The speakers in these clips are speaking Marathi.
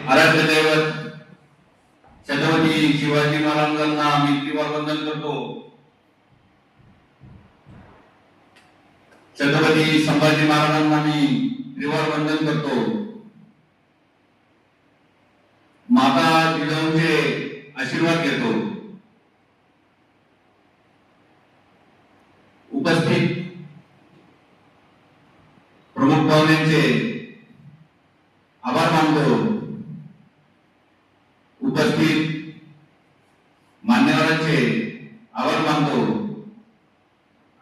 आराध्य दैवत छत्रपती शिवाजी महाराजांना मी त्रिवार वंदन करतो। छत्रपती संभाजी महाराजांना मी त्रिवार वंदन करतो। माता जिजाऊंचे आशीर्वाद घेतो। उपस्थित प्रमुख पाहुण्यांचे आभार मानतो। उपस्थित मान्यवरांचे आभार मानतो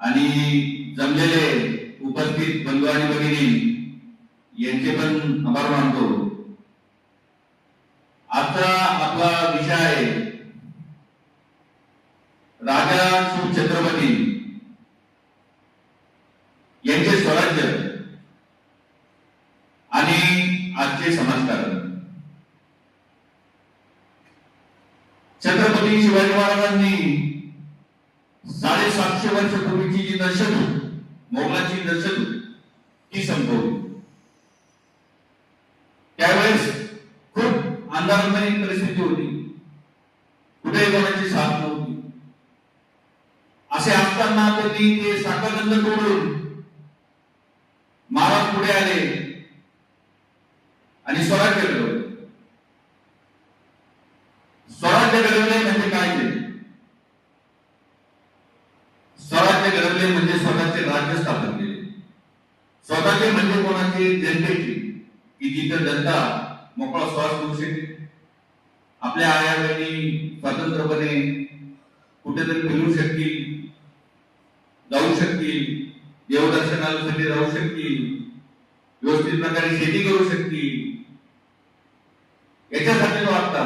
आणि जमलेले उपस्थित बंधू आणि भगिनी यांचे पण आभार मानतो। आजचा आपला विषय आहे राजा छत्रपती यांचे स्वराज्य आणि आजचे समाजकारण। छत्रपती शिवाजी महाराजांनी 750 वर्षपूर्वीची जी दहशत होती, मोगलांची दहशत होती, ती संपवली। त्यावेळेस खूप अंधारमय परिस्थिती होती, कुठे कोणाची साथ नव्हती। असे असताना त्यांनी ते साखळबंद तोडून महाराज पुढे आले आणि स्वराज्य घडवले। स्वराज्य घडवले म्हणजे काय? स्वराज्य घडवले म्हणजे स्वतःचे राज्य स्थापन केले। स्वतःचे म्हणजे कोणाचे? जनतेची, की जिथे जनता मोकळा श्वास घेऊ शकेल, आपल्या आया बहिणी स्वतंत्रपणे कुठेतरी फिरू शकतील, जाऊ शकतील, देवदर्शनासाठी राहू शकतील, व्यवस्थित प्रकारे शेती करू शकतील, याच्यासाठी तो वाटता।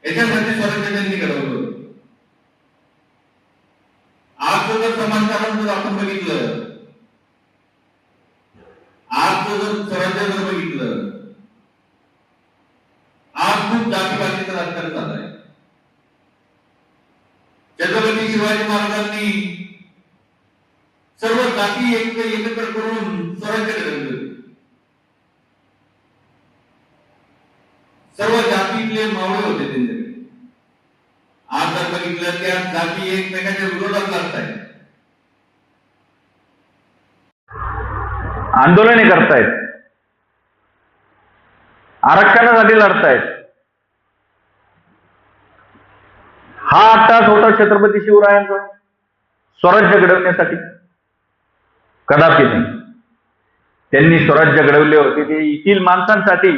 याच्यासाठी स्वराज्य त्यांनी घडवलं। आज जर समाजकारण जर आपण बघितलं, आज जर स्वराज्य जर बघितलं, आज खूप जातीपातीचं राजकारण झालं आहे। छत्रपती शिवाजी महाराजांनी सर्व जाती एकत्र करून स्वराज्य घडवलं। सर्व जातीतले मावळे होते त्यांच्याकडे। आज जर बघितलं त्या जाती एकमेकांच्या विरोधात लढतायत, आंदोलने करतायत, आरक्षणासाठी लढतायत। हा अट्टास होता छत्रपती शिवरायांचा स्वराज्य घडवण्यासाठी? कदापि नाही। त्यांनी स्वराज्य घडवले होते ते येथील माणसांसाठी,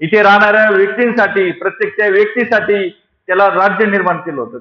इथे राहणाऱ्या व्यक्तींसाठी, प्रत्येक त्या व्यक्तीसाठी त्याला राज्य निर्माण केलं होतं।